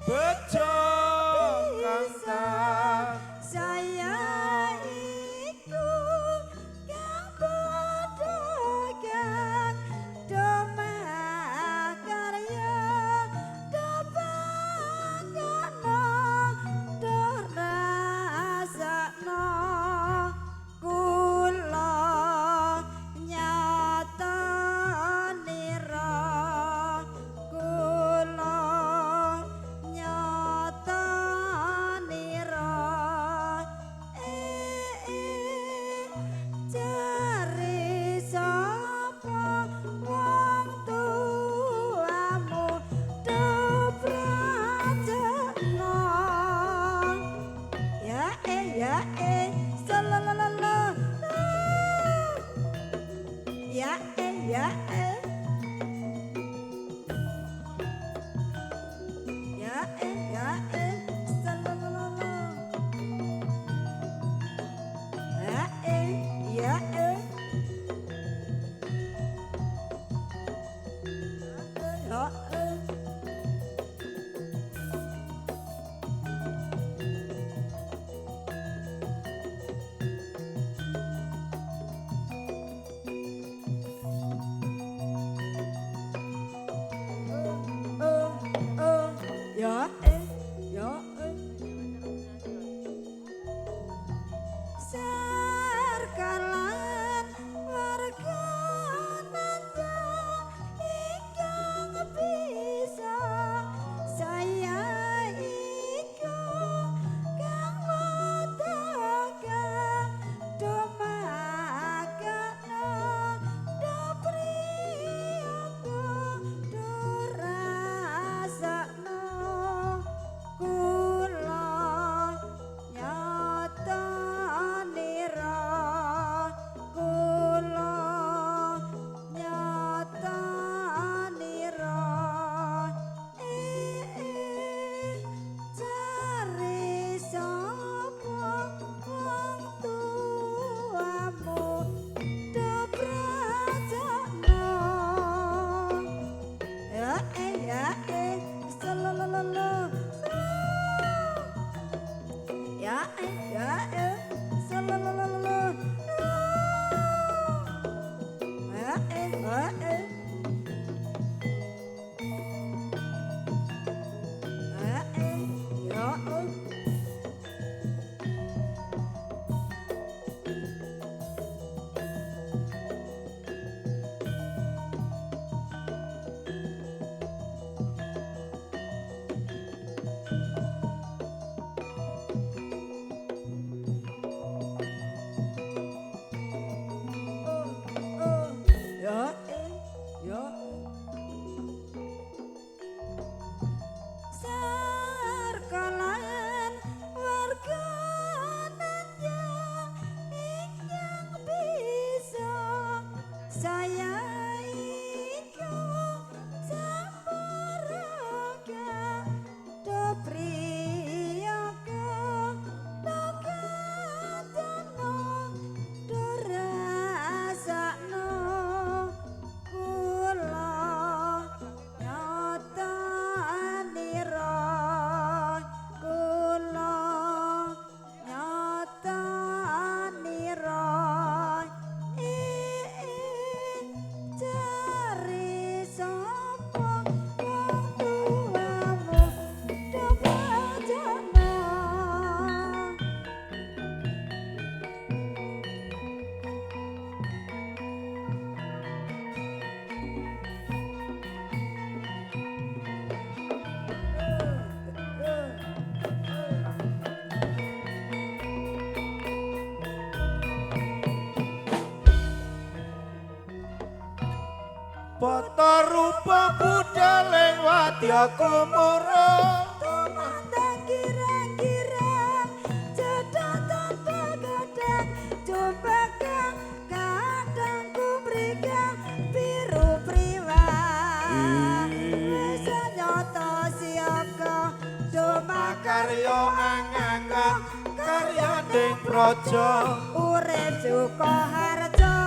bejo kang tak saya iku kang pedagang domah karya debangano dorasakno kula nyatanira kula nyatanira cari sapa wong tuamu dobrajekno ya salalala ya ya salalala Sarkalan warga nanjang ingkang bisa saya iku kang wedagang domagano dopriyaku dorasakno kula nyatanira kula nyatanira cari sapa wong tuamu dobrajekno ya salalala ya salalala Sarkalan warga nanjang ingkang bisa saya iku sampuraga dopriyaga dogatano dorasakno kula nyatanira kula nyatanira cari sapa wong tuamu dobrajekno foto rupa budale wadya kumara tumandang girang-girang cedhatan begadang coba kang kadang kumrika biru priwang wis nyata siaga cuma karya anganga karya ning praja urip Sukoharjo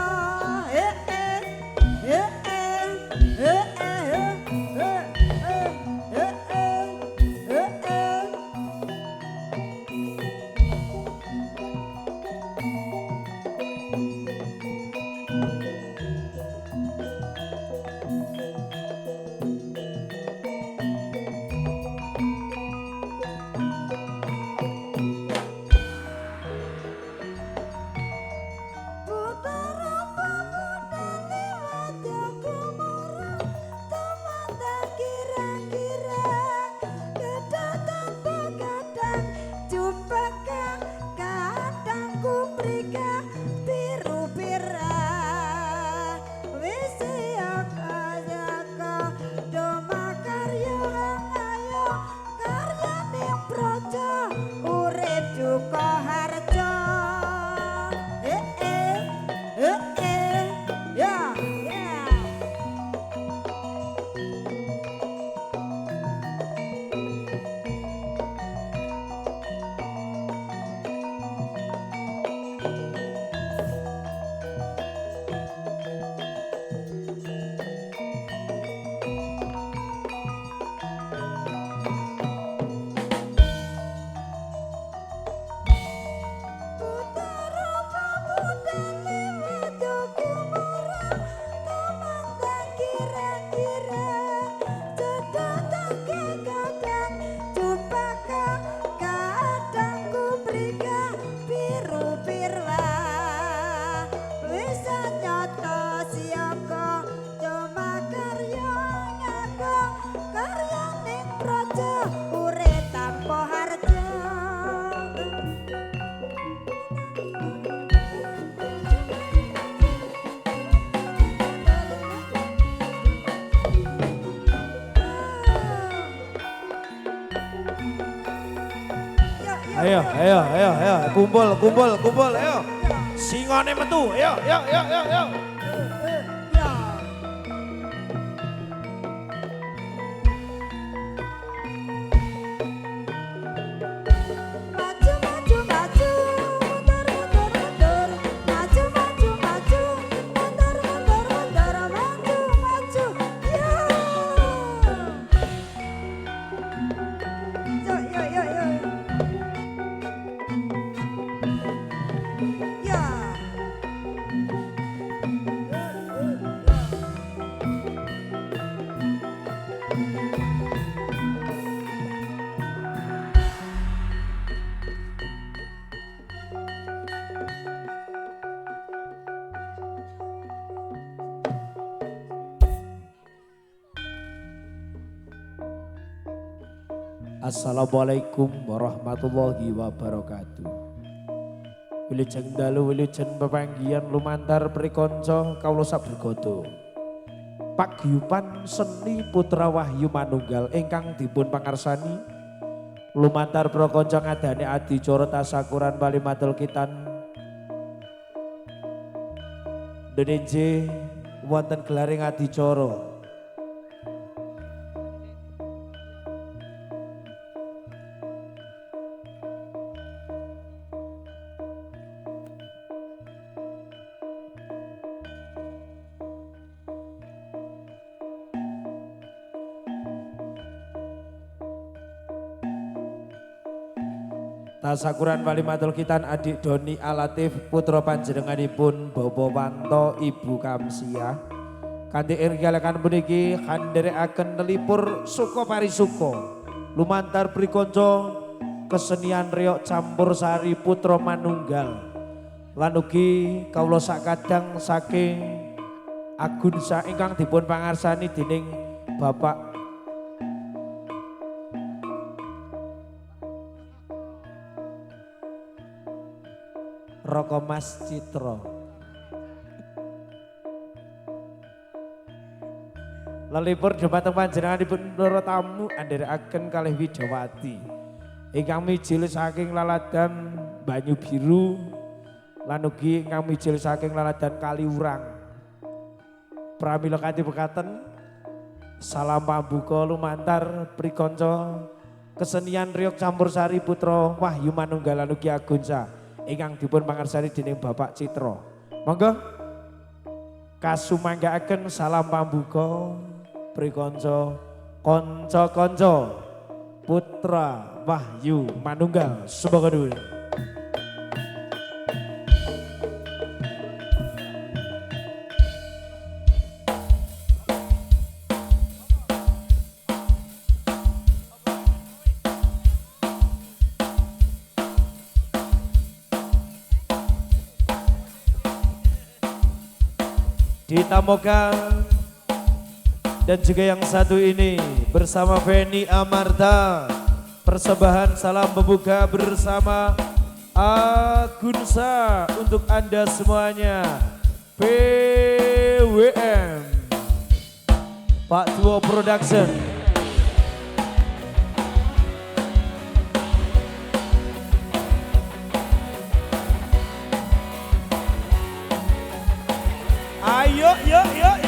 Ayo, kumpul, ayo. Singone metu, ayo. Maju maju maju mundur mundur mundur maju maju maju mundur mundur mundur maju maju ya yo ya Assalamualaikum warahmatullahi wabarakatuh. Wilujeng dalu wilujeng pepanggihan lumantar prikonco kawula sabregodo. Paguyuban seni putra Wahyu Manunggal ingkang dipun pangarsani lumantar prakonco ngadani adicara tasakuran bali matul kitan Denenje wonten gelaring adicara tasakuran wali matul kitan adik Doni Alatif putra panjenenganipun Bapak Wanto Ibu Kamsiah kanthi irgalakan puniki kandherekaken nelipur suka parisuka lumantar prikonco kesenian reok campur sari putra manunggal lan ugi kawula sakadang saking Agunsa ingkang dipun pangarsani dening Bapak Roko Mas Citro. Lelipur dumateng panjenenganipun para tamu andherekaken kalih Widawati. Ingkang mijil saking laladan Banyu Biru lan ugi ingkang mijil saking laladan Kaliurang. Pramila kanthi pekaten salam pambuka lumantar prikonco kesenian reok campursari putra Wahyu Manunggal lan ugi Agunsa ingkang dipun pangarsani dening Bapak Citro. Monggo kasumanggaaken salam pambuka prikonco kanca-kanca putra Wahyu Manunggal sumangga dhuwur. Ditamokan dan juga yang satu ini bersama Feni Amarta persembahan salam pembuka bersama Agunsa untuk Anda semuanya. PWM Pak Duo Production. Ayo, yo. Yo.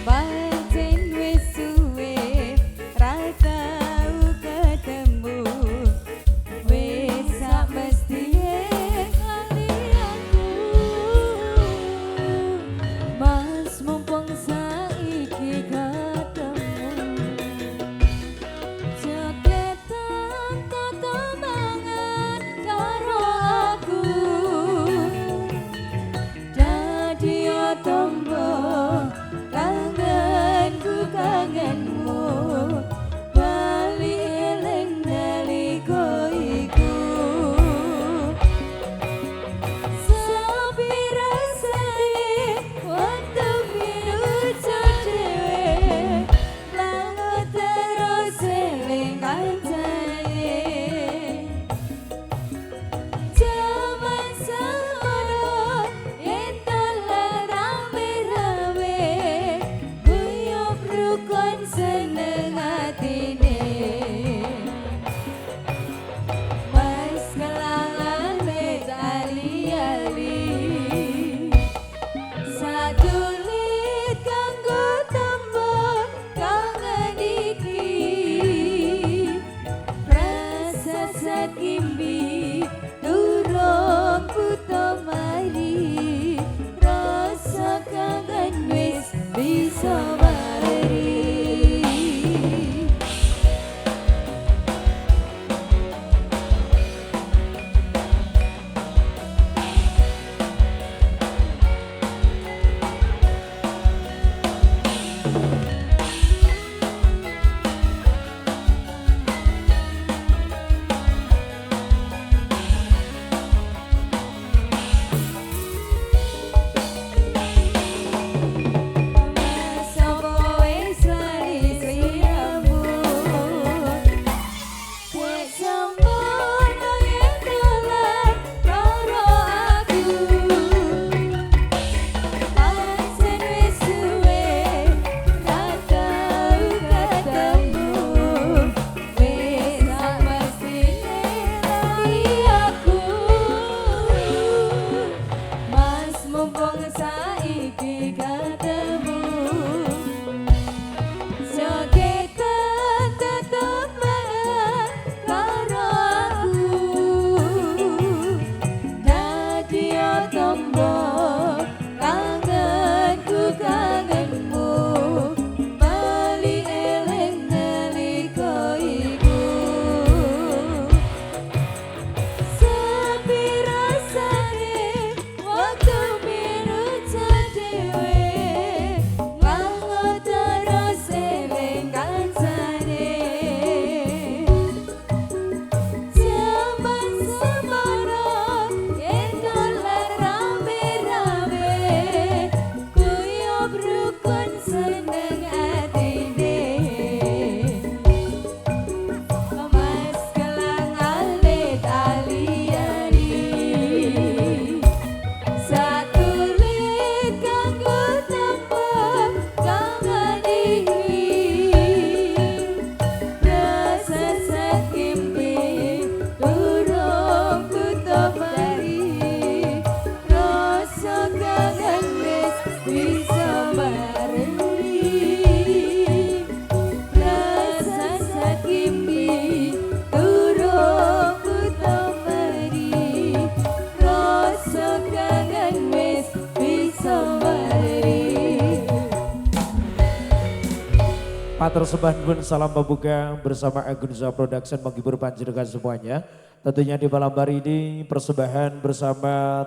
Pancen wis suwe ra tau ketemu wis sak mestine kali aku mas mumpung saiki ketemu jogetan tata mangan karo aku dadi tombo Matur sembah nuwun salam pembuka bersama Agunza Production menghibur panjenengan semuanya. Tentunya di malam hari ini persembahan bersama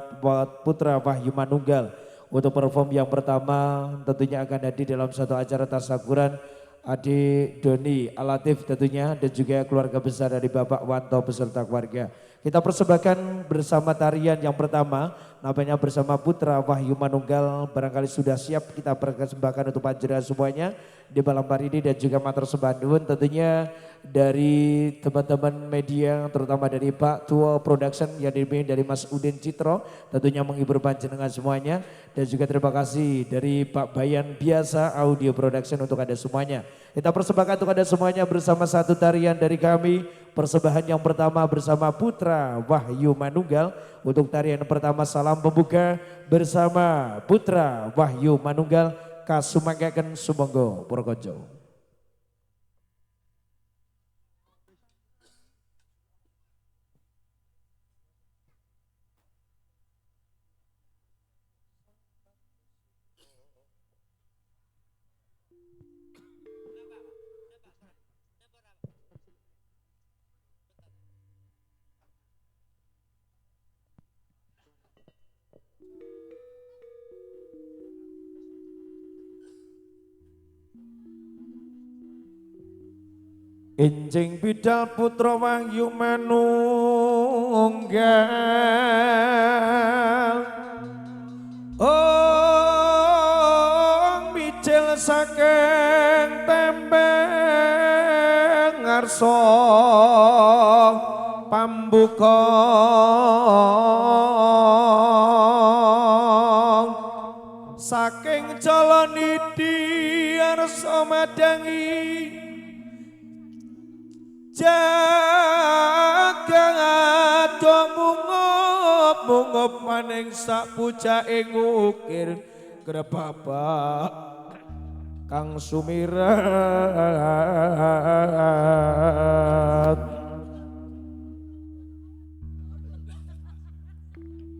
Putra Wahyu Manunggal untuk perform yang pertama tentunya akan hadir dalam satu acara tasyakuran adik Doni Alatif tentunya dan juga keluarga besar dari Bapak Wanto beserta keluarga. Kita persembahkan bersama tarian yang pertama namanya bersama Putra Wahyu Manunggal, barangkali sudah siap kita persembahkan untuk panjenengan semuanya di malam hari ini dan juga matur sembah nuwun tentunya dari teman-teman media terutama dari Pak Tua Production yang dipimpin dari Mas Udin Citro tentunya menghibur panjenengan semuanya dan juga terima kasih dari Pak Bayan Biasa Audio Production untuk Anda semuanya. Kita persembahkan untuk Anda semuanya bersama satu tarian dari kami. Persembahan yang pertama bersama Putra Wahyu Manunggal untuk tarian pertama salam pembuka bersama Putra Wahyu Manunggal kasumangkaken sumangga Purworejo. Enjing bidal putra Wahyu Manunggal mijil saking tempe ngarsa pambuka saking Jalanidi arsa madangi jagang ado mungup maning sak pucake ngukir grepabak kang sumirat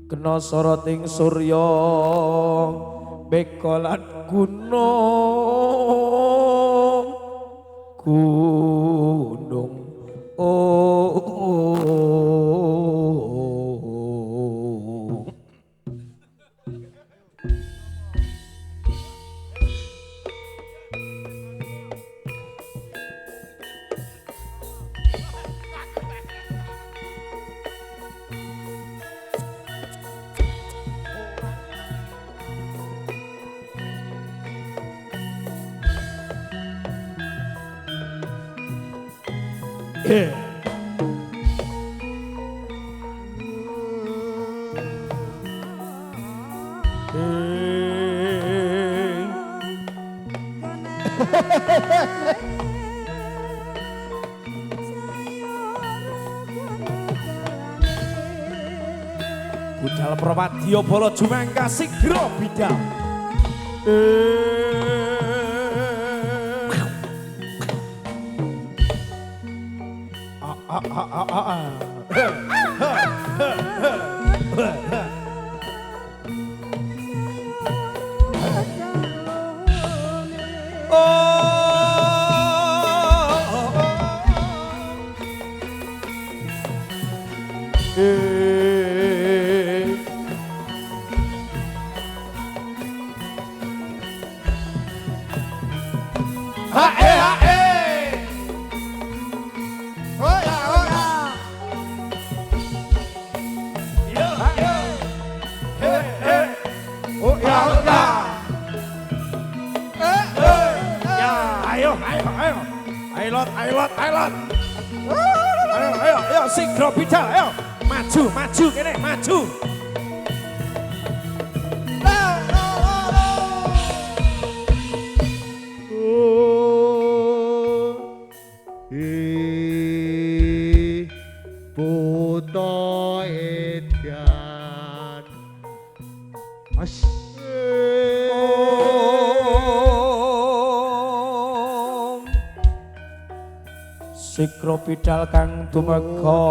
kena soroting surya bekolan gunung Budal Prawadya Bala Jumangka Sigra Bidal. Ayo, Sigra Bidal, ayo, maju, kene, maju. Buto edan, Sigra Bidal kang tumeka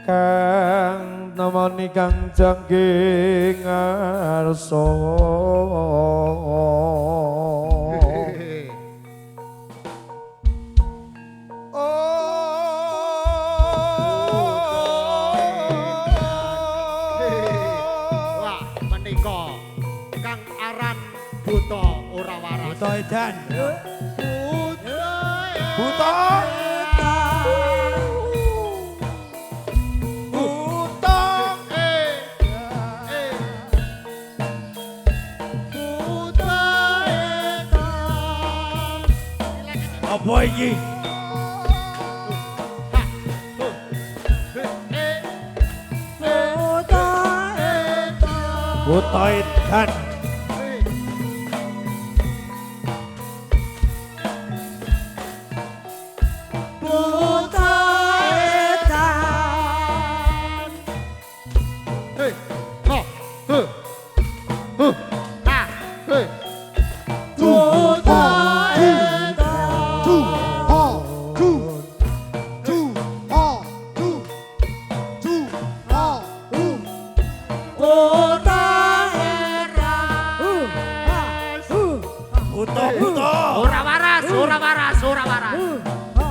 kang namani kang jangking ngarsa. Wah, menika Kang Aran Buto ora waras. Buto edan. Buto. Apa iki? Buto edan.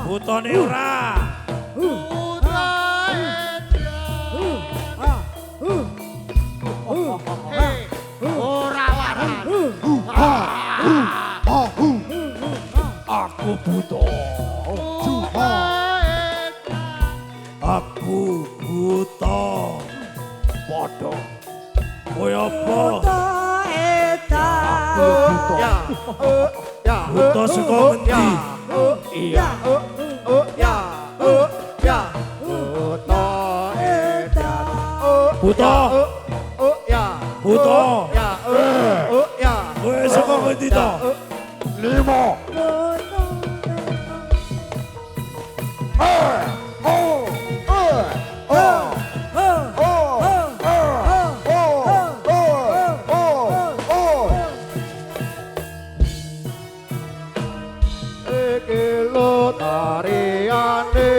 Butone ora. Ora waras. Aku buta. Aku buta. Padha. Kowe apa? Ya. Ya. Buta saka ngendi? Iya. Ya. Ya. Buto edan. Buta. Ya. Buta. Ya. Ya. Kowe saka ngendi to? Limo. Iki lo tariane,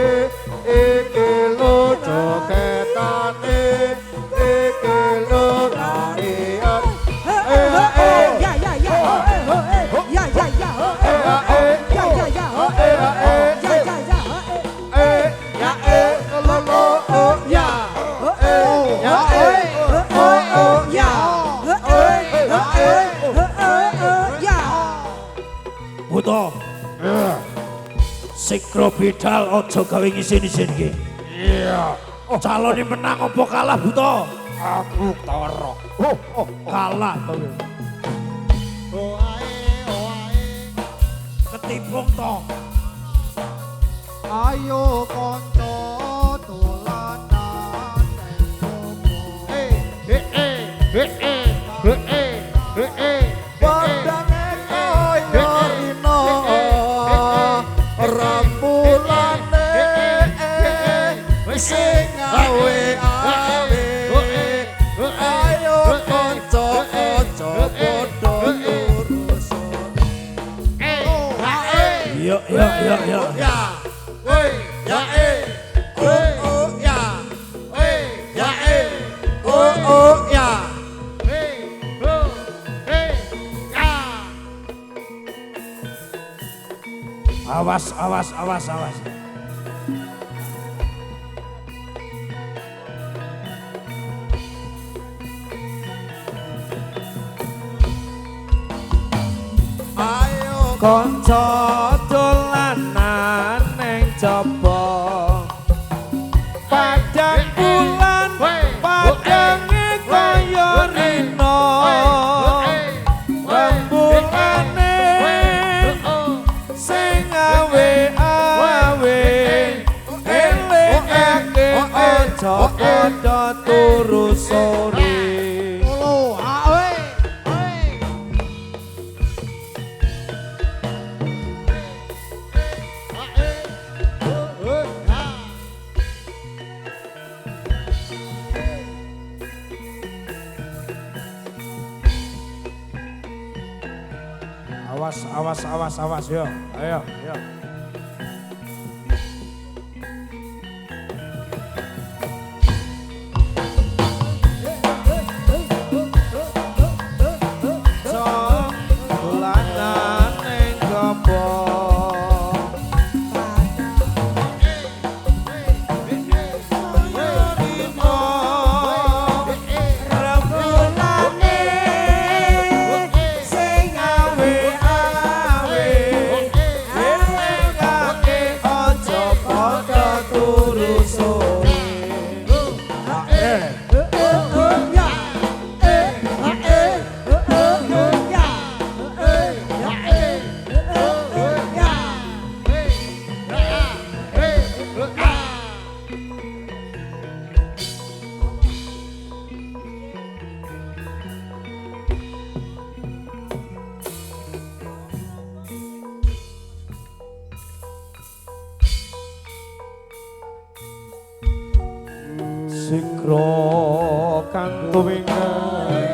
iki lo jogetane, iki lo tarian. Buta. Sikro bidal aja gawe ngisin-isin iki. Iya. Calone menang apa kalah Buta? Aku toro. Kalah to. Oae, oae. Ketipung to. Ayo konco dolanan padane kaya rino rembulane sing gawe awe ayo konco aja padha urusan Yo. ya woi ya oh ya ya oh ya Awas. ayo Kanca dolanan ning jaba padang bulan padange kaya rina rembulane sing awe-awe elingake aja padha turu sore. Awas yo. Ayo. sikro kang tuwingan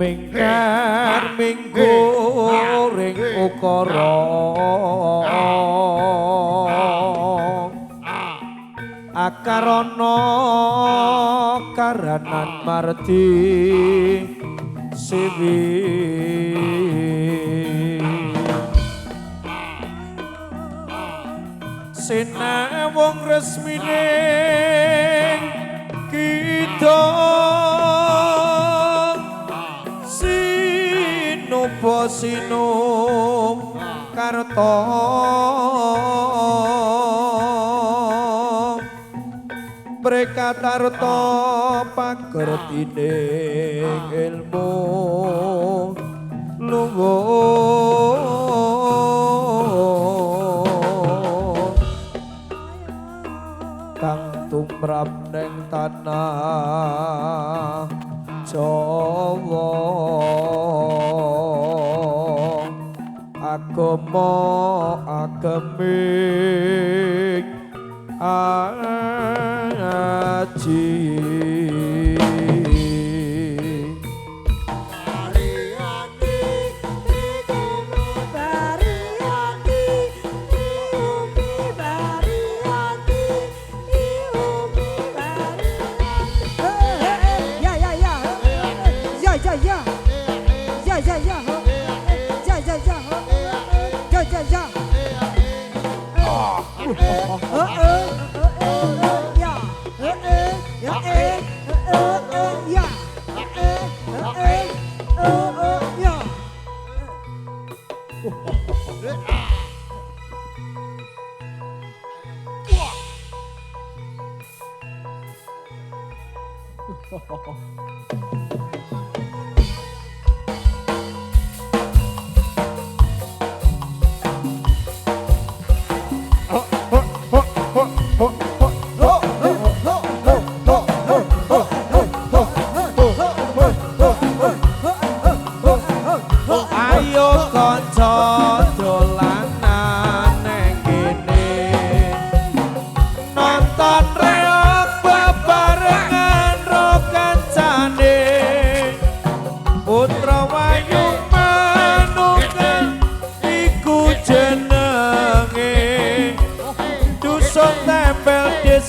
mingkar minggu ring ukara akarana karanan marti siwi sinewung resmine kita sinum karta prekatarta pagertine ilmu luwung kang tumrap ning tanah Jawa agama agemik aji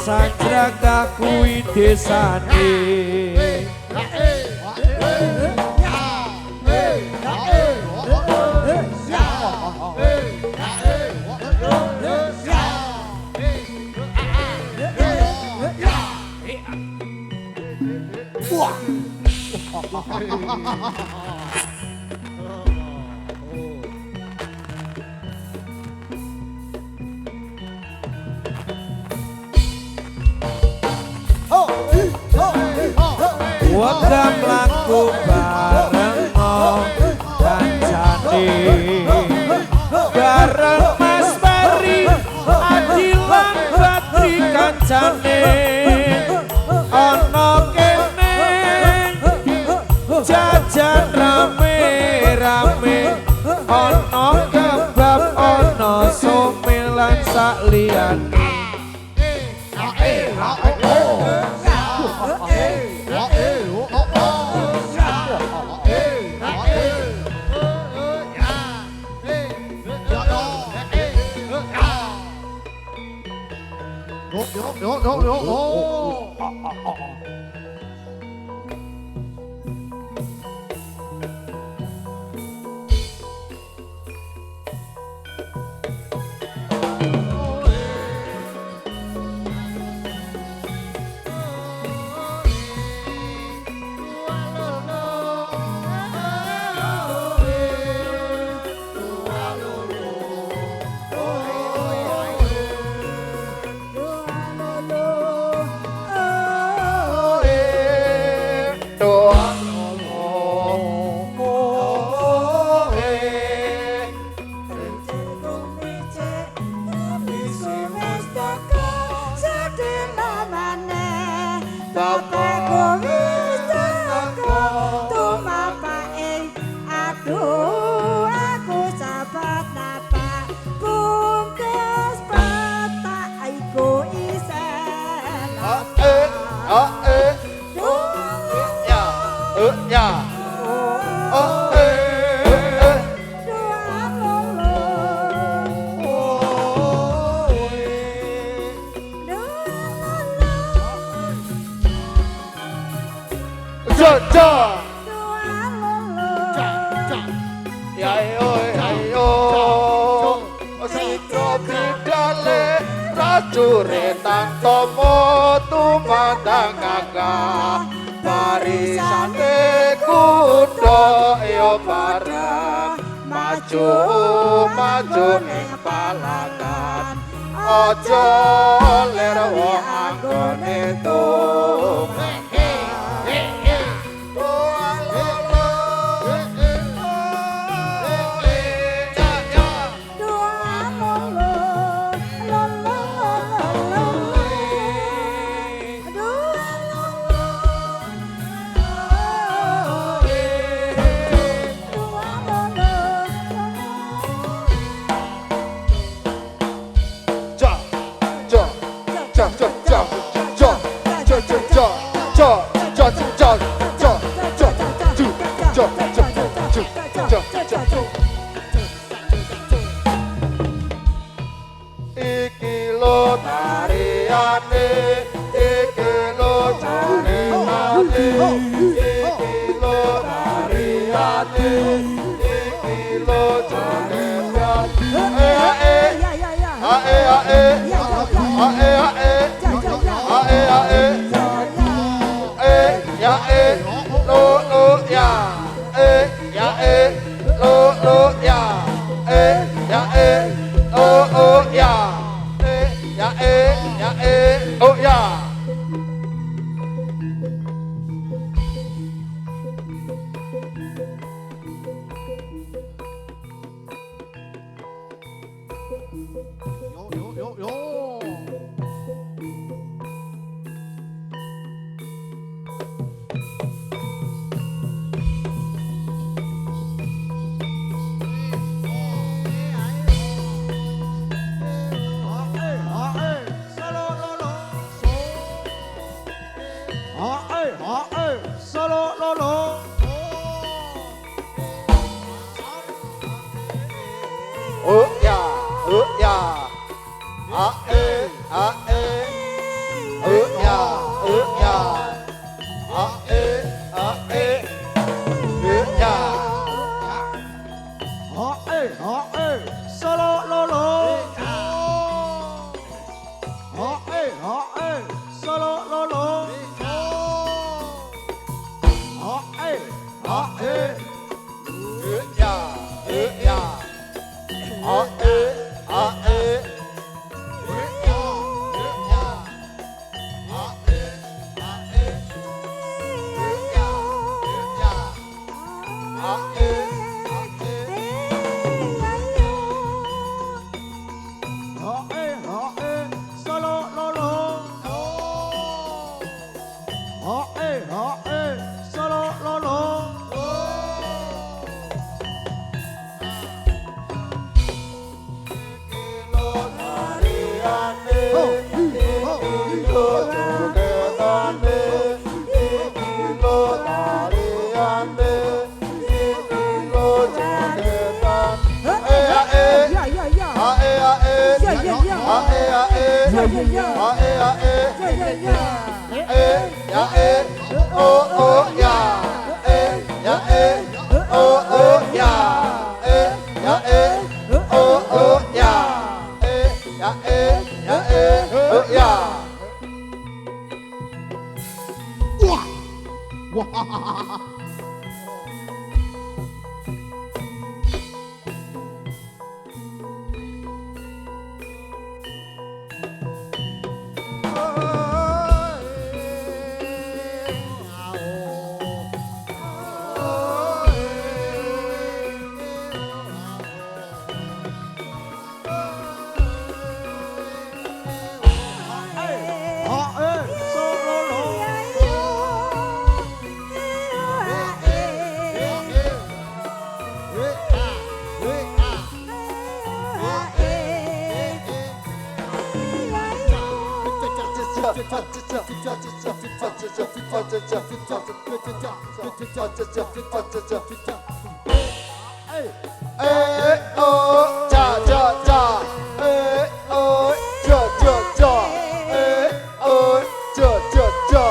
Sanjraka kuwi desane Waka mlaku bareng kancane bareng Mas Bari Adilan Badri kancane ana kene jajan rame-rame ana kebab ana somelan sak liyane Juretan tomo tumandang gagah barisane kuda yo bareng maju maju ning palagan aja ler wong anggone tumeh iki lo tariane iki lo jurenane iki lo tariane iki lo jurenane ya ya ya. Ae ae. Ya ya ya. Ya oh ya. Ya oh ya. Ya oh ya. Ya oh ya. Wah. Oh, ja ja ja. Oh, ja ja ja. Oh, ja ja ja.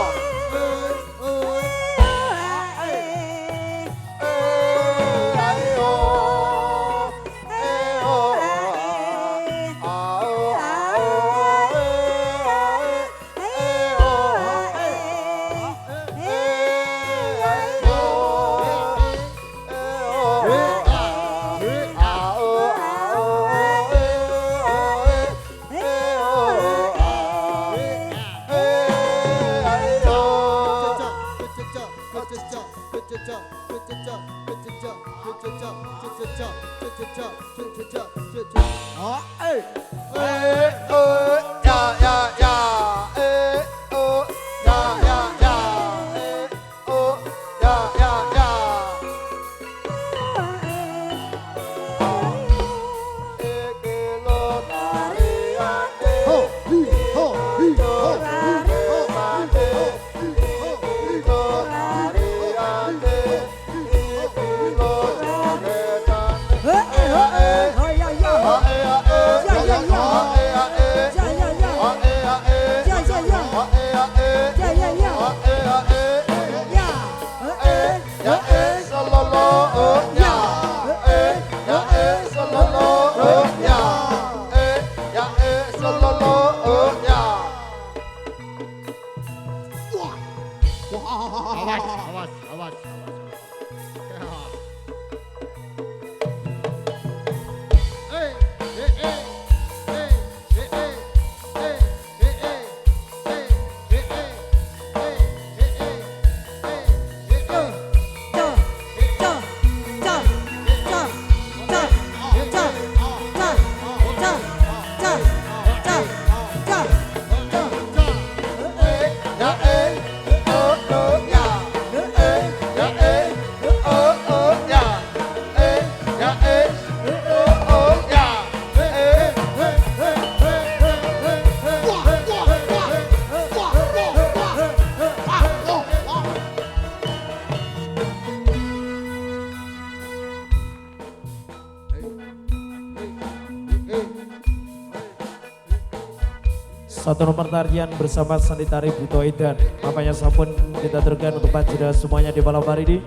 Satu nomor tarian bersama Sanitari Buto Edan. Makanya sampun kita teruskan untuk panjenengan semuanya di malam hari ini.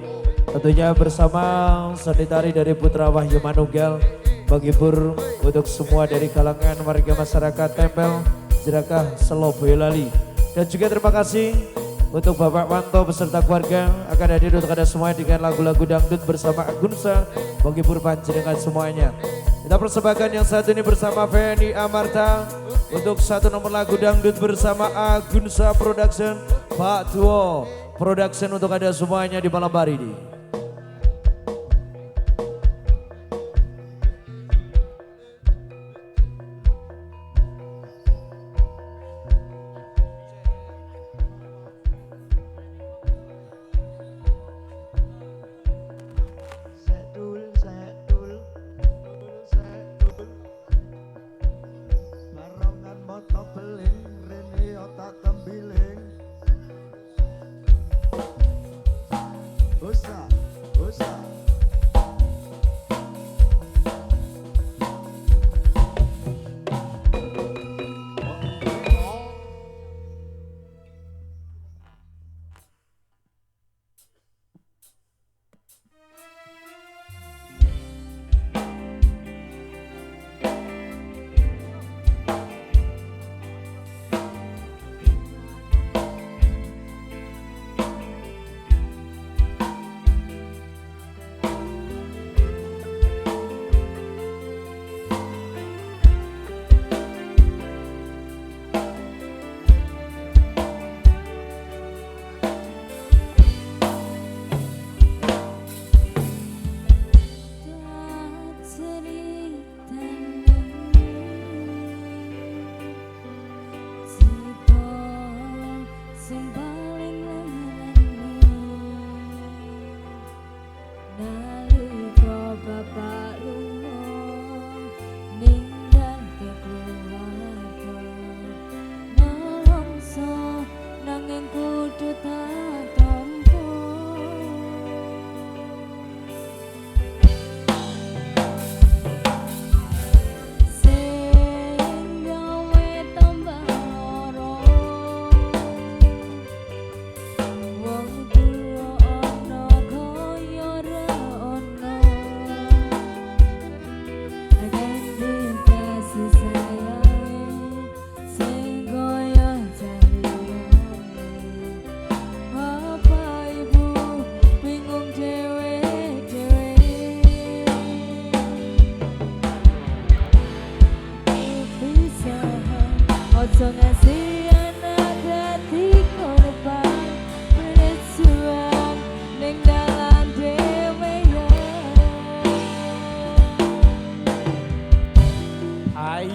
Tentunya bersama Sanitari dari Putra Wahyu Manunggal. Menghibur untuk semua dari kalangan warga masyarakat Tempel, Jerakah, Selo, Boyolali. Dan juga terima kasih untuk Bapak Wanto beserta keluarga akan hadir untuk Anda semua dengan lagu-lagu dangdut bersama Agunsa. Menghibur panjenengan semuanya. Kita persembahkan yang satu ini bersama Feni Amarta untuk satu nomor lagu dangdut bersama Agunsa Production, Pak Duo Production untuk Anda semuanya di malam hari ini. Dosa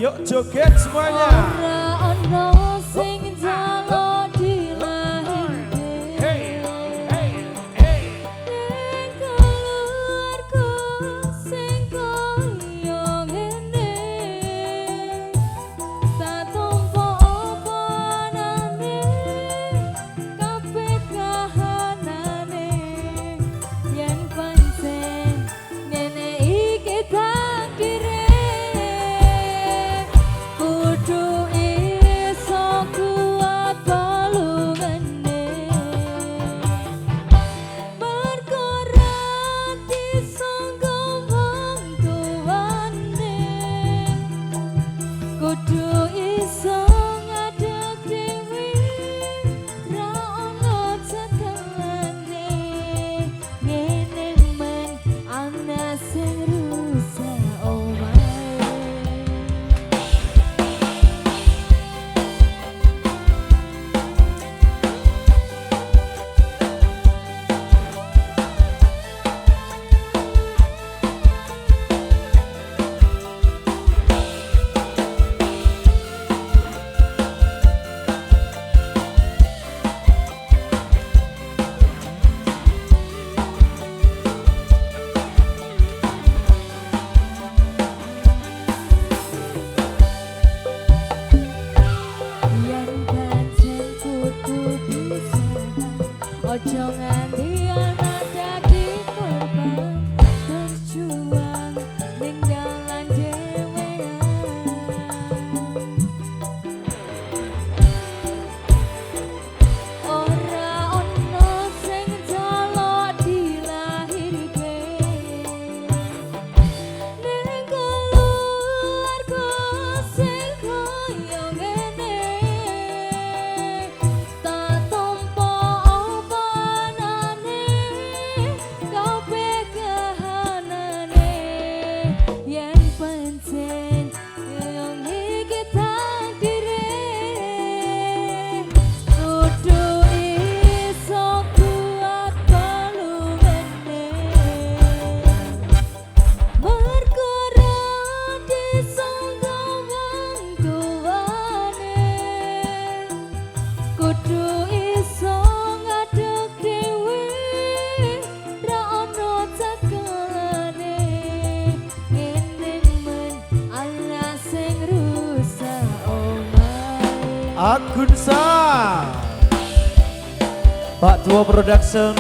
Yuk joget semuanya. Ora ono sing jaluk dilahirke. Hey, hey, hey. Ning keluarga sing koyo ngene. Tak tampa opanane, kabeh kahanane. Yen pancen ngene iki takdire. Kudu iso kuat balungane. Mergo ra disangka wong tuwane. Kudu iso ngadeg dhewe, ra ono cekelane. Ngene men ana sing rusak omahe. Yen pancen kudu pisah, ojo nganti ana daging korban. Berjuang ning dalan dhewean. Ora ono sing jaluk dilahirke. Ning keluarga sing koyo ngene. Tak tampa opanane, kabeh kahanane. Yen pancen koyo iki takdire. Kudu iso kuat balungane. Mergo ra disangka wong tuwane. Kudu iso ngadeg dhewe, ra ono cekelane. Ngene men ana sing rusak omahe. Agunsa Pak Tua Production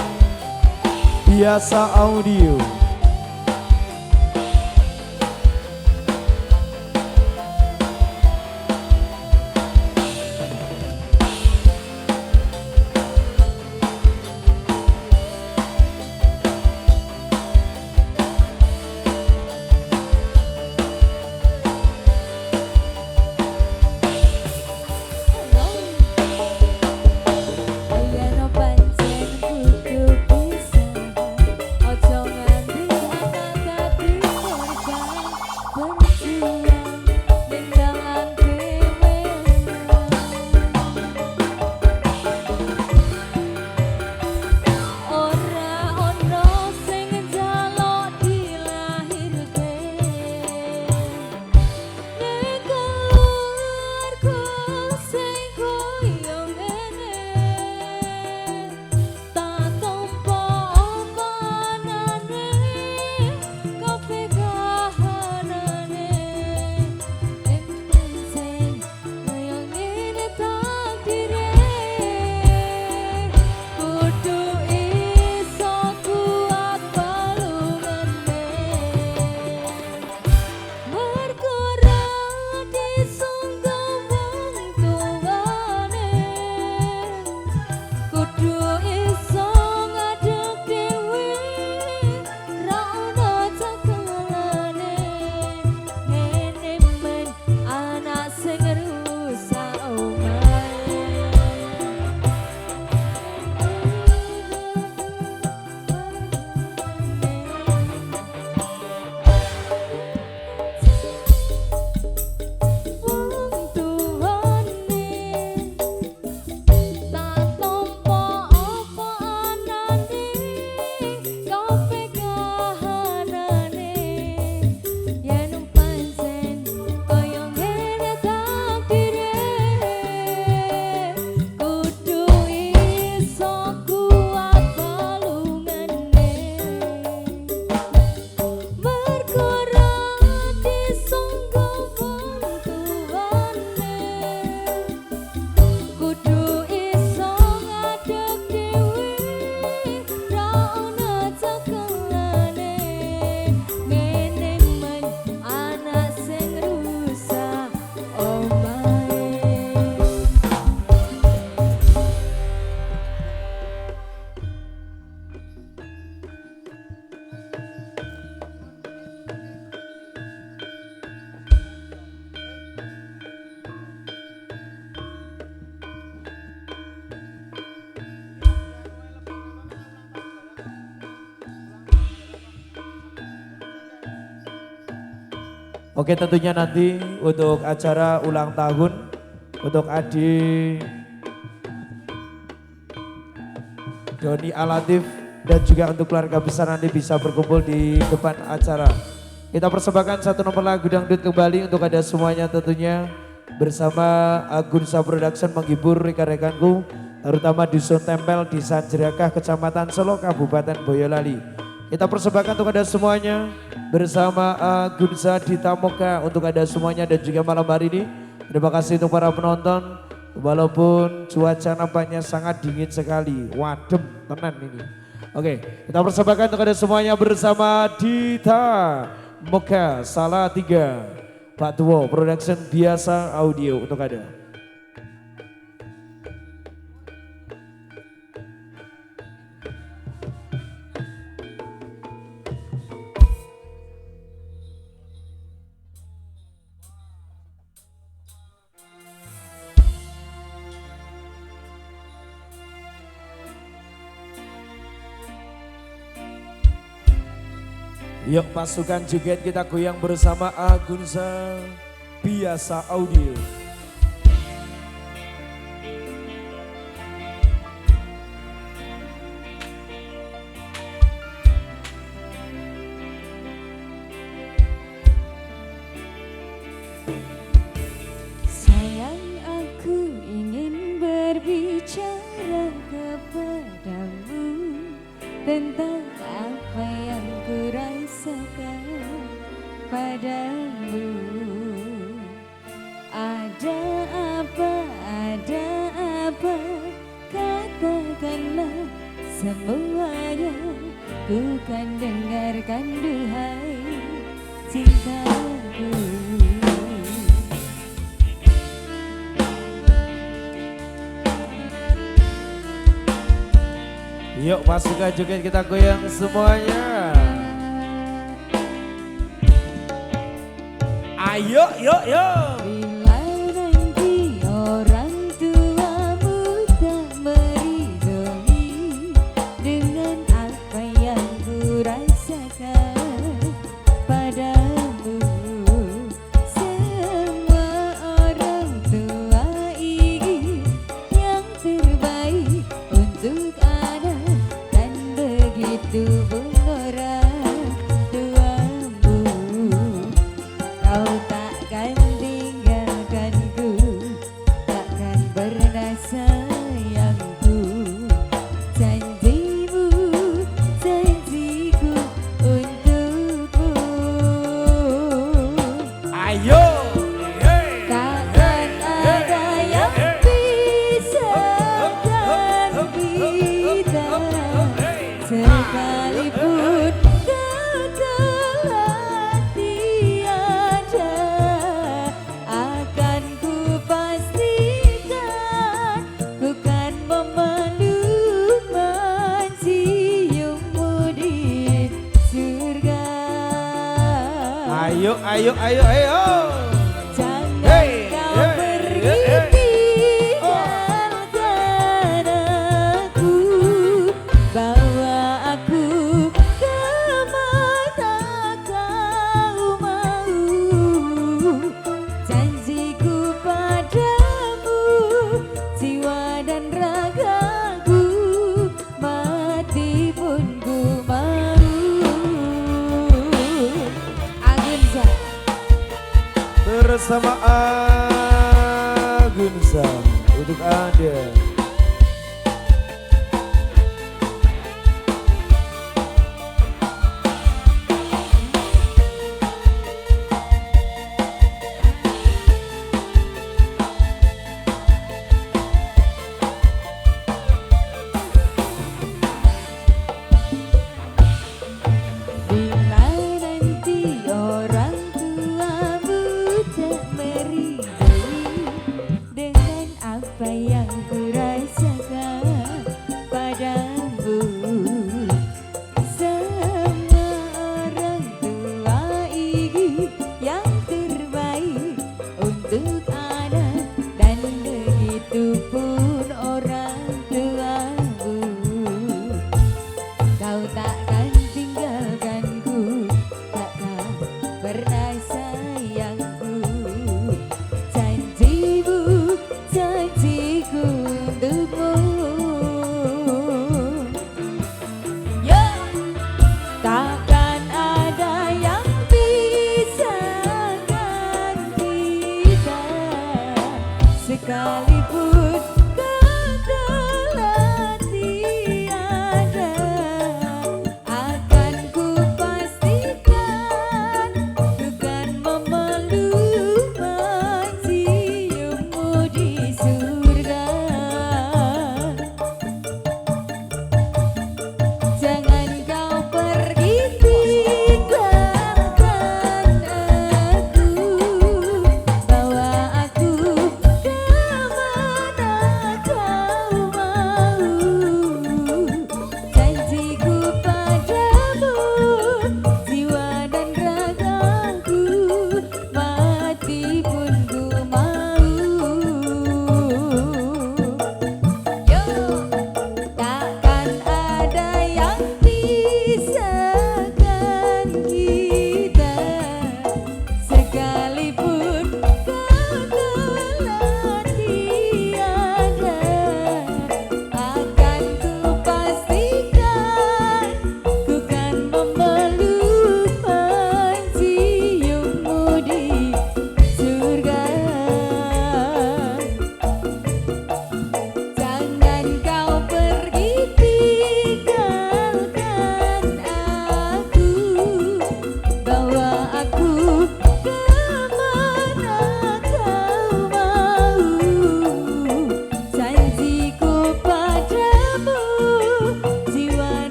Biasa Audio. Yen pancen kudu pisah, ojo nganti Oke, tentunya nanti untuk acara ulang tahun untuk adik Doni Alatif dan juga untuk keluarga besar nanti bisa berkumpul di depan acara. Kita persembahkan satu nomor lagu dangdut kembali untuk ada semuanya tentunya bersama Agunsa Production menghibur rekan-rekanku terutama Dusun Tempel di Sanjerakah Kecamatan Solo Kabupaten Boyolali. Kita persembahkan untuk ada semuanya bersama Agunsa Dita Moka untuk ada semuanya dan juga malam hari ini. Terima kasih untuk para penonton. Walaupun cuaca nampaknya sangat dingin sekali, wadem tenan ini. Oke, kita persembahkan untuk ada semuanya bersama Dita Moka Salatiga, Pak Tuwo Production Biasa Audio untuk ada. Yuk pasukan joget kita goyang bersama Agunsa Biasa Audio. Sayang, aku ingin berbicara kepadamu tentang apa yang ku rasakan padamu. Ada apa, katakanlah semuanya. Ku kan dengarkan duhai cintaku. Yuk pasukan joget kita goyang semuanya. Ayo, yuk, yuk. Bila nanti orang tuamu tak meridhoi dengan apa yang ku rasakan padamu, semua orang tua ingin yang terbaik untuk anak dan begitu pun orang tuamu. Kau takkan tinggalkanku, takkan pernah sayangku. Janjimu, janjiku untukmu. Ayo. Takkan ada yang bisa kita, sekalipun kau telah tiada, akan ku pastikan ku kan memeluk menciummu di surga. Ayo, ayo, ayo, ayo. Jangan Hey, kau hey, pergi hey, hey. tinggalkan aku, bawa aku kemana kau mau. Janjiku padamu, jiwa dan ragaku, mati pun ku mau. Agunsa. Bersama Agunsa untuk Anda. Bila nanti orang tuamu tak meridhoi dengan apa yang ku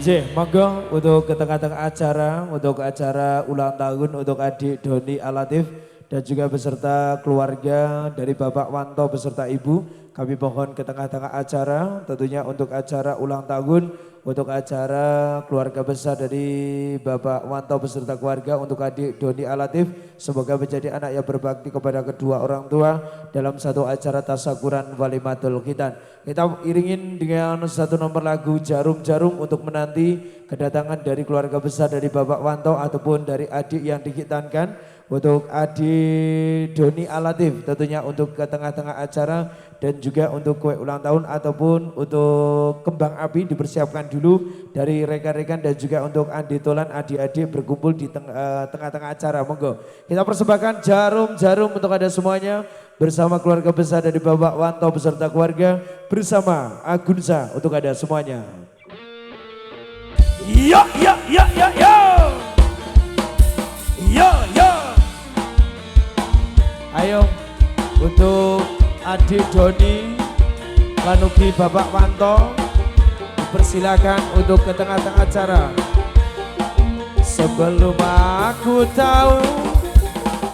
J, monggo untuk ke tengah-tengah acara, untuk acara ulang tahun untuk adik Doni Alatif dan juga beserta keluarga dari Bapak Wanto beserta Ibu. Kami mohon ke tengah-tengah acara, tentunya untuk acara ulang tahun, untuk acara keluarga besar dari Bapak Wanto beserta keluarga untuk adik Doni Alatif. Semoga menjadi anak yang berbakti kepada kedua orang tua dalam satu acara tasyakuran walimatul khitan. Kita iringin dengan satu nomor lagu Jarum-Jarum untuk menanti kedatangan dari keluarga besar dari Bapak Wanto ataupun dari adik yang dikitankan. Untuk adik Doni Alatif tentunya untuk ke tengah-tengah acara dan juga untuk kue ulang tahun ataupun untuk kembang api dipersiapkan dulu dari rekan-rekan dan juga untuk Andi Tolan adik-adik berkumpul di tengah-tengah acara. Monggo kita persembahkan Jarum-Jarum untuk ada semuanya bersama keluarga besar dari Bapak Wanto beserta keluarga bersama Agunsa untuk ada semuanya. Yo yo yo yo yo. Yo yo. Ayo untuk adik Doni Lanugi Bapak Wanto dipersilakan untuk ke tengah-tengah acara. Sebelum aku tahu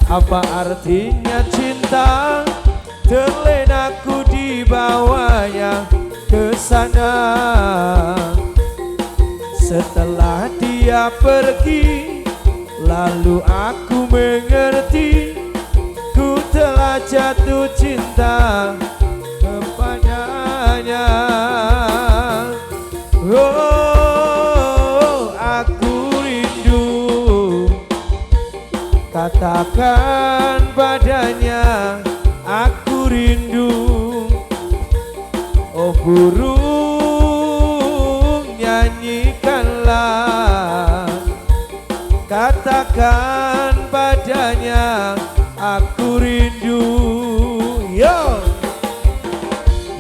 apa artinya cinta, terlena aku dibawanya ke sana. Setelah dia pergi, lalu aku mengerti, ku telah jatuh cinta kepadanya. Oh, aku rindu, katakan padanya, aku rindu. Oh burung, nyanyikanlah, katakan padanya, aku rindu. Yo,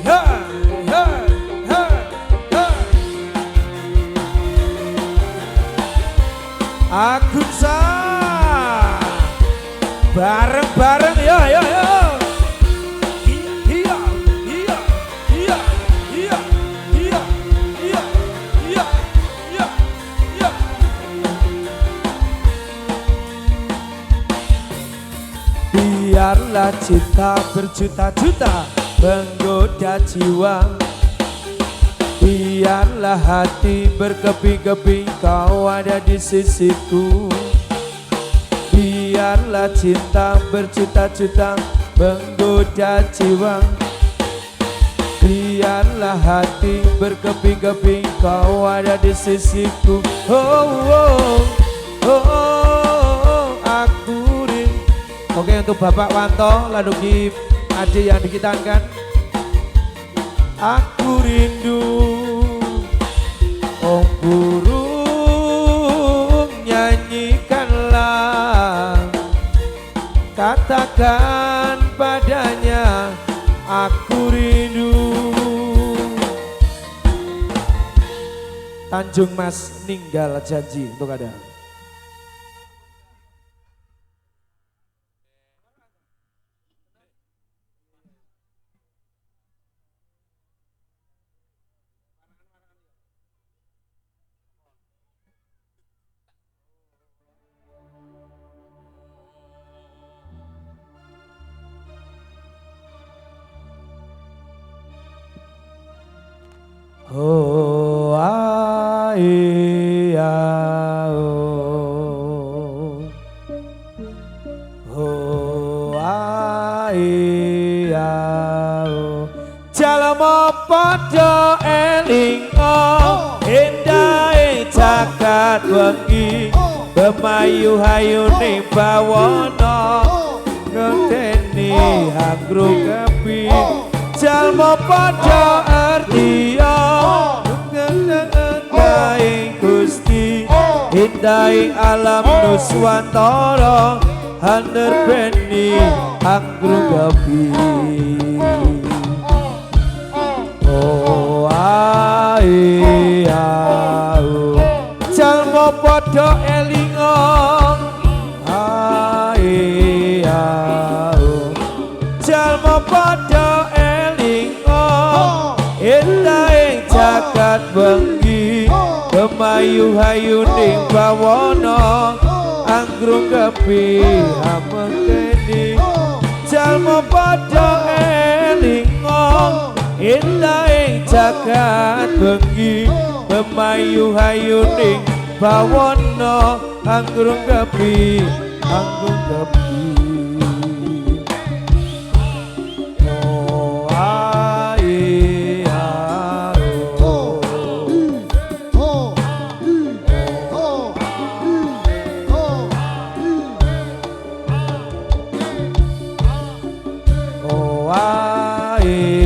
ha, ha, ha, ha. Aku sah bareng-bareng yo yo yo. Iya iya iya iya iya iya iya iya iya. Biarlah cinta berjuta-juta menggoda jiwa, biarlah hati berkeping-keping kau ada di sisiku. Biarlah cinta berjuta-juta menggoda jiwa, biarlah hati berkeping-keping kau ada di sisiku. Oh, oh, oh, oh, aku rindu. Oke untuk Bapak Wanto Lanugi adik yang dikitankan. Aku rindu, oh burung, nyanyikanlah, katakan padanya, aku rindu. Tanjung Mas ninggal janji untuk ada. Oh, ai, oh, oh, ai, oh. Jalma padha elinga, endahe jagat wengi, bemayu-hayune bawana, ngenteni hangru kepi. Jalma padha artia, ngeneng Gusti, indai alam nuswantara, hanerbeni anggrung-gepi. Oh ai au, jalma padha elinga, ai au, jalma padha endah ing jagat wengi, Bemayu-hayu ning bawana anggrung kepi amekeni jalma padha elinga indah ing jagat bengi bemayu-hayu ning bawana anggrung kepi oh ai oh oh ai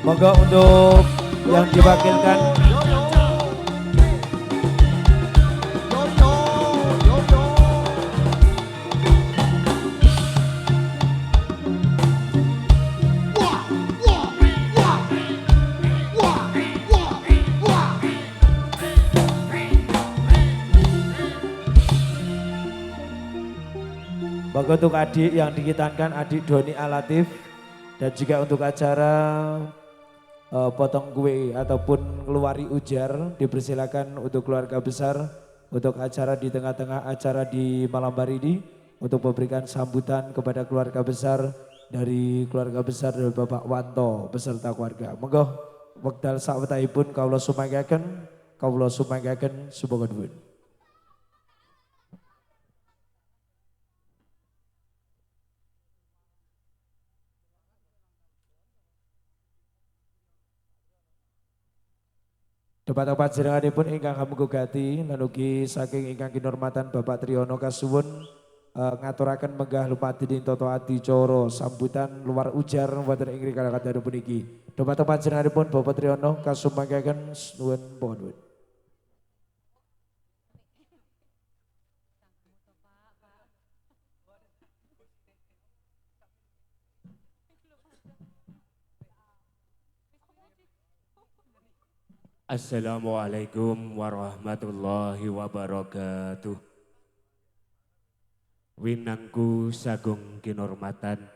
Moga untuk yang diwakilkan Moga untuk adik yang dikitankan adik Doni Alatif dan juga untuk acara potong kue ataupun keluari ujar dipersilakan untuk keluarga besar untuk acara di tengah-tengah acara di malam hari ini untuk memberikan sambutan kepada keluarga besar dari Bapak Wanto beserta keluarga. Monggo wekdal sawetahipun kawula sumanggaken sumangga nuwun. Tempat-tempat jenenganipun ingkang hamugati lan ugi saking ingkang kinurmatan Bapak Triyono kasuwun ngaturaken menggah lumadhening tata adicara sambutan luar ujar wonten ing rikala kadang puniki. Tempat-tempat jenenganipun Bapak Triyono kasumanggaken nuwun nuwun. Assalamualaikum warahmatullahi wabarakatuh. Winangku sagung kinurmatan,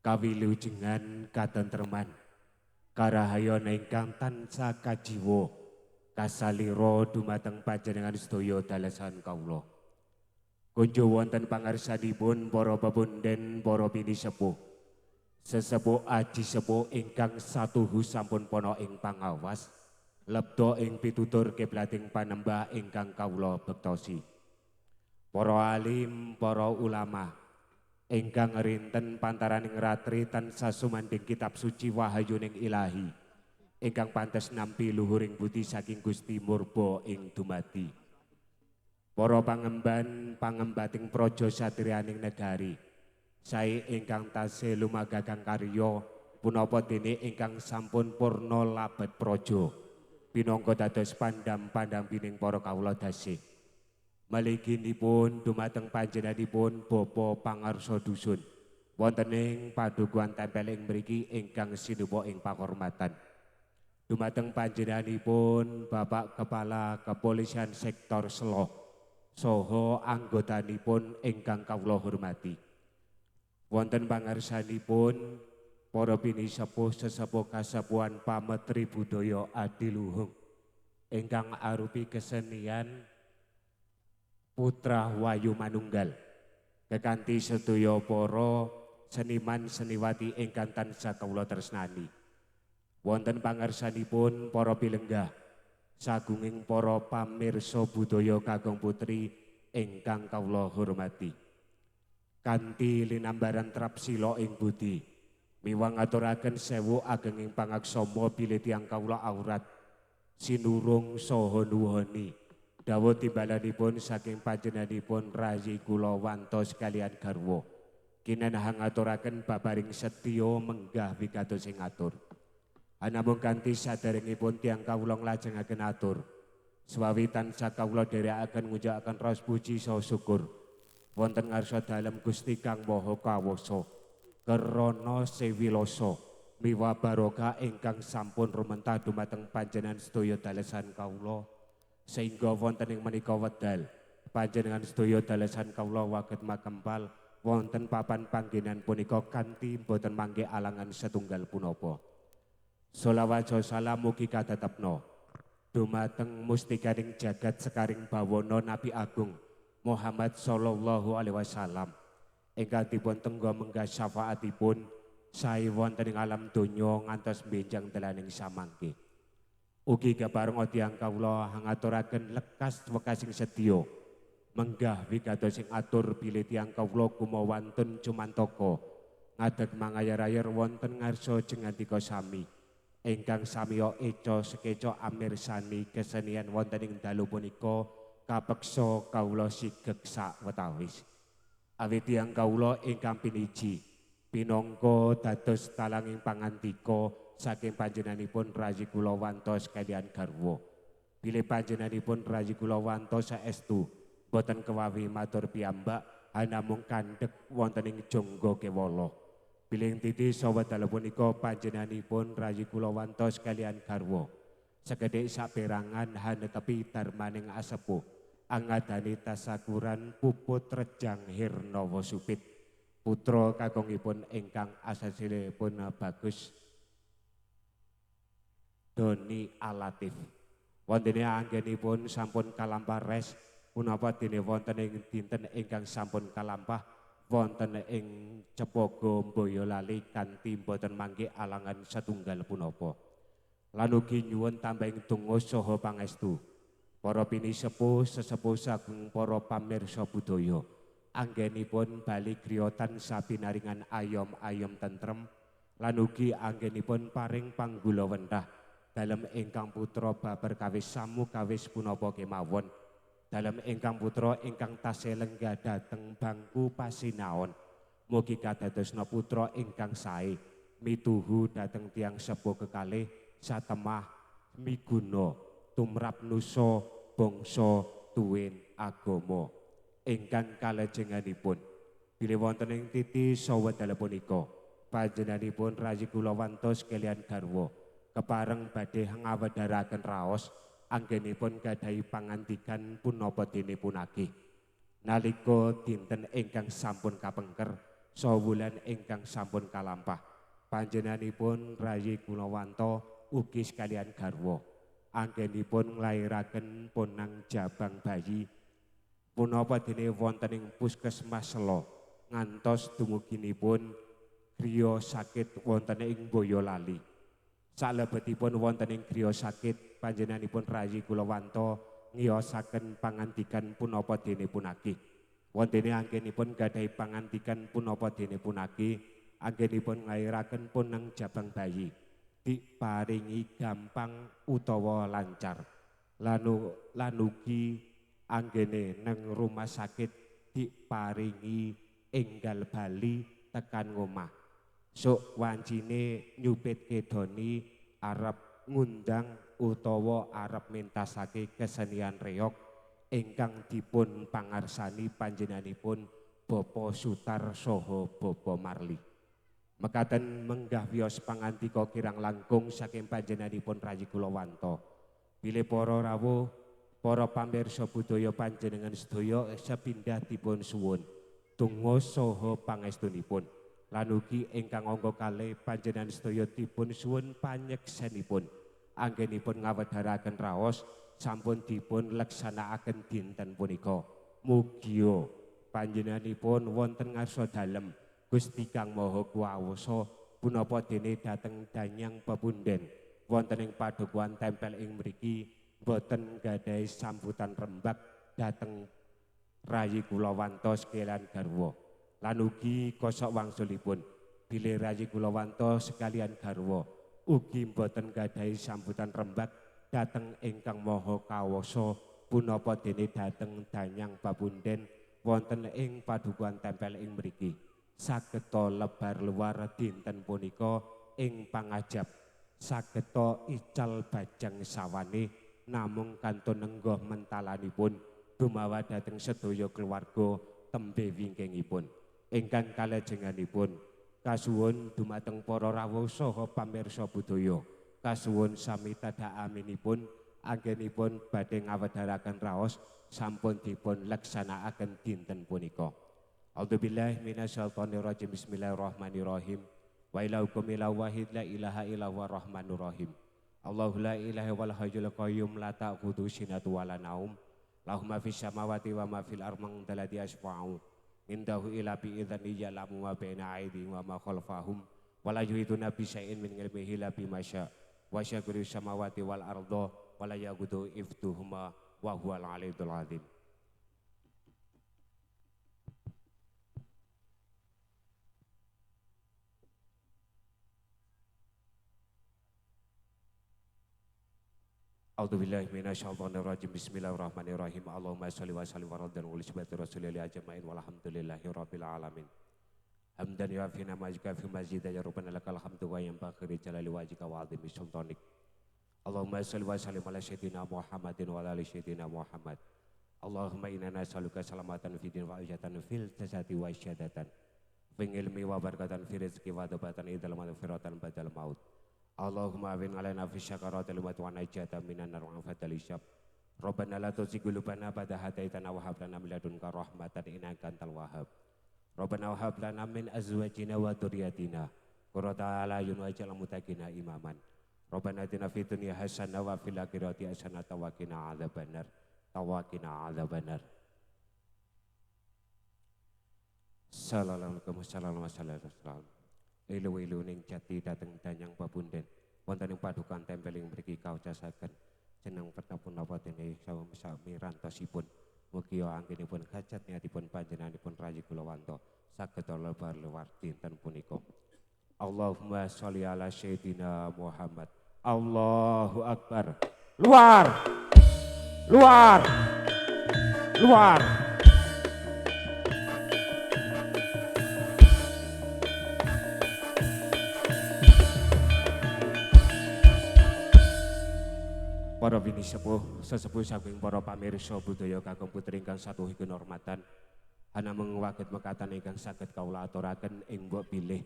kawilujengan katentreman, karahayon ingkang tansah kajiwa, kasalira dumateng panjenengan sedaya dalasan kawula. Kunjuk wonten pangarsanipun para pepunden, para pinisepuh, sesepuh aji sepuh ingkang satuhu sampun pono ing pangawas. Lebda ing pitutur kiblating panembah ingkang kawula bektosi. Para alim, para ulama ingkang rinten pantaraning ratri tansah sumandhing kitab suci wahayuning Ilahi ingkang pantes nampi luhuring budi saking Gusti Murba ing dumadi. Para pangembating praja satriyaning negari sae ingkang tasih lumagagang karya punapa dene ingkang sampun purna labet praja pinangka dados pandam-pandampining para kawula dasih. Maliginipun dumateng panjenenganipun Bapa pangarsa dusun wonten ing padukuhan tempel ing mriki ingkang sinupa ing pakurmatan. Dumateng panjenenganipun Bapak Kepala Kepolisian Sektor Selo saha anggotanipun ingkang kawula hormati. Wonten pangarsanipun para pinisepuh sesepuh kasepuhan pametri budaya adiluhung ingkang arupi kesenian Putra Wayu Manunggal kekanthi sedaya para seniman seniwati ingkang tansah kawula tresnani. Wonten pangarsanipun para pilenggah sagunging para pamirsa budaya kakung putri ingkang kawula hormati. Kanthi linambaran trapsila ing budi miwang ngaturaken sewu agenging pangaksama bilih tiyang kawula aurat sinurung saha nuwuni dawuh timbalanipun saking panjenenganipun rayi kula Wanto sekalian garwa kinenahang ngaturaken babaring setya menggah wigatos ing atur anamung kanthi saderengipun tiyang kawula nglajengaken atur swawi tansah kawula dherekaken ngucapken raos puji saha syukur wonten ngarsa dalem Gusti Kang Maha Kawasa Kerana sewiloso miwa barokah ingkang sampun rumentah dumateng panjenengan sedaya dalesan kawula sehingga wonten ing menika wedal panjenengan sedaya dalesan kawula waget makempal wonten papan panggenan punika kanthi boten mangke alangan setunggal punapa. Sholawat salam mugi katetepna dumateng mustikaning jagat sekaring bawana Nabi Agung Muhammad sallallahu alaihi wasallam ingkang dipun tenggo menggah syafaatipun sae wonten ing alam donya ngantos benjang dalaning samangke. Ugi kepareng tiyang kawula ngaturaken lekas wekasing sedya menggah wigatos sing atur bilih tiyang kawula kumawantun cumantaka ngadeg mangayar-ayar wonten ngarsa jengandika sami ingkang samiya eca sekeca amirsani kesenian wonten ing dalu punika kapeksa kawula sigeg sawetawis. Awit tiyang kawula ingkang piniji pinangka dados talanging pangandika saking panjenenganipun Rayi Kulawanto sekalian garwa. Bilih panjenenganipun Rayi Kulawanto saestu boten kewawi matur piyambak namung kandhek wonten ing jangga kewala. Bilih titi sawetara punika panjenenganipun Rayi Kulawanto sekalian garwa. Sekedhik saperangan hanetepi darmaning asepuh angadani tasakuran puput Rejang Hirnawa Supit. Putra kakungipun ingkang asasilipun bagus Doni Alatif. Wontene anggenipun sampun kalampah res punapa dene wonten ing dinten ingkang sampun kalampah wonten ing Cepaga Boyolali kanthi boten mangke alangan setunggal punapa. Lan ugi nyuwun tambahing donga saha pangestu para pinisepuh sesepuh saking para pamirsa budaya anggenipun bali griyotan sabinaringan ayom-ayom tentrem lan ugi anggenipun paring panggula wentah dalem ingkang putra babar kawis samu kawis punapa kemawon dalem ingkang putra ingkang tasih lenggah dhateng bangku pasinaon mugi kadadosna putra ingkang sae mituhu dhateng tiyang sepuh kekalih satemah miguna tumrap nusa bangsa tuwin agama ingkang kalajenganipun bilih wonten ing titi sawetara punika panjenenganipun Rayi Kulawanto sekalian garwa kepareng badhe ngawedharaken raos anggenipun gadhahi pangandikan punapa dene punaki nalika dinten ingkang sampun kapengker saha wulan ingkang sampun kalampah panjenenganipun Rayi Kulawanto ugi sekalian garwa anggenipun nglairaken ponang jabang bayi punapa dene wonten ing puskesmas Sela ngantos dumuginipun griya sakit wonten ing Boyolali. Salebetipun wonten ing griya sakit panjenenganipun Rayi Kulawanto ngiyosaken pangandikan punapa dene punaki. Wontene anggenipun gadhahi pangandikan punapa dene punaki anggenipun nglairaken punang jabang bayi diparingi gampang utawa lancar lan ugi anggene nang rumah sakit diparingi enggal bali tekan ngomah. Sok wancine nyupitke doni arep ngundang utawa arep mentasake kesenian reog ingkang dipun pangarsani panjenenganipun Bapa Sutar saha Bapa Marli. Mekaten menggah wiyos pangandika kirang langkung saking panjenenganipun Rayi Kulawanto. Bilih para rawuh, para pamirsa budaya panjenengan sedaya sepindah dipun suwun donga saha pangestunipun. Lan ugi ingkang angka kalih panjenengan sedaya dipun suwun panyeksenipun anggenipun ngawedharaken raos sampun dipun leksanakaken dinten punika. Mugia panjenenganipun wonten ngarsa dalem Gusti Kang Maha Kuwasa punapa dene dhateng danyang pepunden wonten ing padukuhan tempel ing mriki boten gadhahi sambutan rembag dhateng Rayi Kulawanto sekalian garwa. Lan ugi kosok wangsulipun bilih Rayi Kulawanto sekalian garwa ugi boten gadhahi sambutan rembag dhateng ingkang Maha Kawasa punapa dene dhateng danyang papunden wonten ing padukuhan tempel ing mriki. Sageta lebar luar dinten punika ing pangajab sageta ical bajang sawane namung kantun nenggoh mentalanipun dumawa dhateng sedaya keluarga tembe wingkingipun. Ingkang kalajenganipun kasuwun dumateng para rawuh saha pamirsa budaya kasuwun sami tadhak aminipun anggenipun badhe ngawedharaken raos sampun dipun laksanakaken dinten punika. A'udzubillahi minasyaitonirrajim. Bismillahirrahmanirrahim. Wa ilaukum ilahu wahid la ilaha illallah rahmanur rahim. Allahu la ilaha wal hayyul qayyum la ta'khudhu sinatun wa la naum. Lahu ma fis samawati wa ma fil ardi dalati asfa'u. Indahu ila bi idzani ya'lamu ma baina aydihim wa ma khalfahum. Wa la yuhituna bi syai'in min ilmihi illa bima syaa'. Wa syakuru samawati wal arda wa la yaqudu iftuhuma wa huwal aliyyul azim. A'udzubillahi minasyaitonirrajim. Bismillahirrahmanirrahim. Allahumma shalli wa sallim wa raddan wa lisbati rasulillah ajma'in walhamdulillahi rabbil alamin. Hamdan yu'afina majika fi masjid ya rabbana lakal hamdu wa yanbaghi jalali wajhika wa 'azimi sultanik. Allahumma shalli wa sallim ala sayyidina Muhammadin wa ala ali sayyidina Muhammad. Allahumma inna nas'aluka salamatan fid din wa ijatan fil jasadi wa syadatan. Fi ilmi wa barakatan fi rizqi wa dabatan idal maghfiratan badal maut. Allahumma awin alaina fi syakaratil maut wa najata minan nar wa fadal isyab. Rabbana la tuzigh qulubana ba'da idh hadaytana wa hab lana min ladunka rahmatan innaka antal wahhab. Rabbana wa hab lana min azwajina wa dzurriyyatina qurrata a'yun waj'alna muttaqina imaman. Rabbana atina fid dunya hasanah wa fil akhirati hasanah wa qina adzabannar. Tawakina adzabannar. Sallallahu alaihi wasallam. Ilu-ilu ning jati dateng danyang babunden wonten ing padukan tempel ing mriki kaocasaken jeneng pertapun napa dene sami rantosipun mugi anggenipun hajat niatipun panjenenganipun rayi kula wanto saged lebar luar dinten punika. Allahumma sholli ala sayyidina Muhammad. Allahu akbar. Luar. Luar. Luar. Para bini sesepuh saking para pamirsa budaya kakung putri ingkang satuhi kinurmatan ana menguwaget mekatan ingkang saged kawula aturaken ing mbok bilih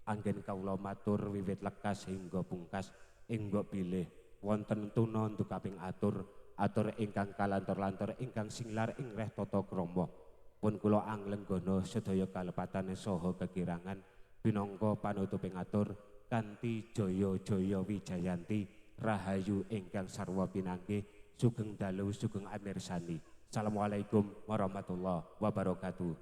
anggen kawula matur wiwit lekas hingga pungkas ing mbok bilih wonten tuna ndukaping atur ingkang kalantur-lantur ingkang singlar ing reh tata krama pun kula anglenggana sedaya kalepatan saha kekirangan binangka panutuping atur kanthi jaya-jaya wijayanti rahayu ingkang sarwa pinanggih sugeng dalu sugeng amirsani. Assalamualaikum warahmatullahi wabarakatuh.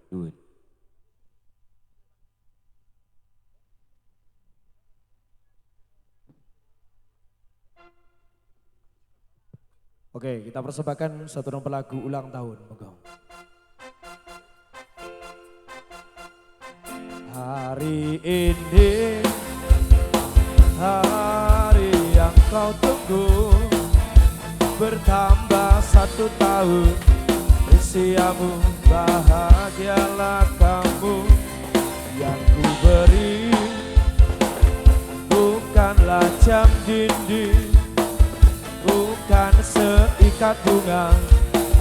Oke, kita persembahkan satu nomor lagu ulang tahun. Monggo. Hari ini hari yang kau tunggu bertambah 1 tahun usiamu, bahagialah kamu. Yang ku beri bukanlah jam dinding, bukan seikat bunga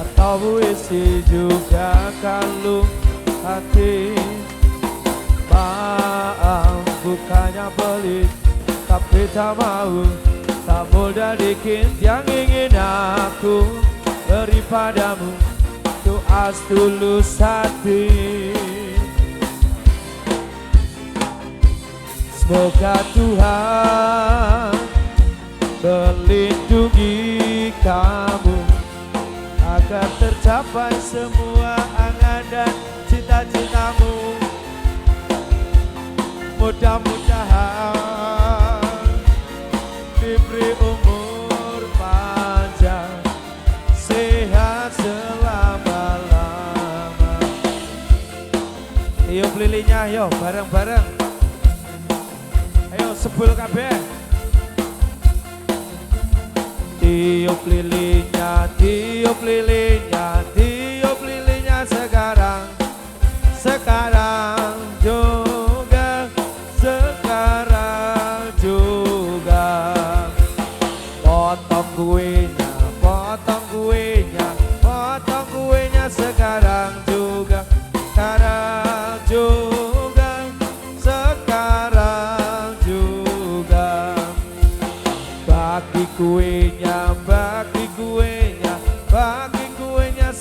atau puisi, juga kalung hati. Maaf bukannya pelit, tapi tak mau, tak mudah dikit yang ingin aku beri padamu, doa tulus hati. Semoga Tuhan melindungi kamu agar tercapai semua angan dan cita-citamu. Mudah-mudahan diberi umur panjang, sehat selama-lama. Yuk lilinnya, yuk bareng-bareng. Ayo sebul kabeh. Tiup lilinnya, tiup lilinnya, tiup lilinnya sekarang, sekarang juga, sekarang juga. Potong kuenya, potong kuenya, potong kuenya sekarang juga, sekarang juga, sekarang juga. Bagi kuenya, bagi kuenya, bagi kuenya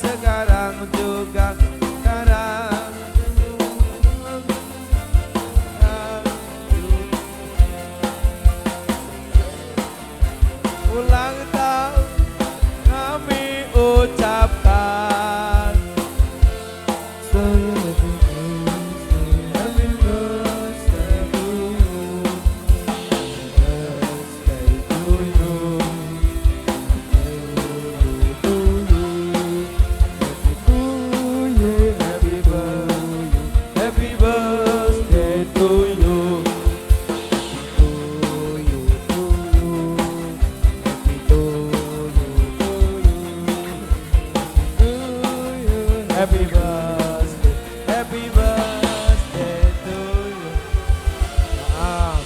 Happy birthday, happy birthday to you. Maaf.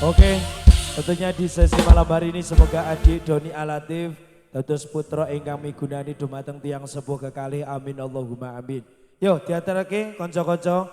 Oke, tentunya di sesi malam hari ini semoga adik Doni Alatif dados putra ingkang migunani dumateng tiyang sepuh kekalih amin Allahumma amin. Yo diaturake kanca-kanca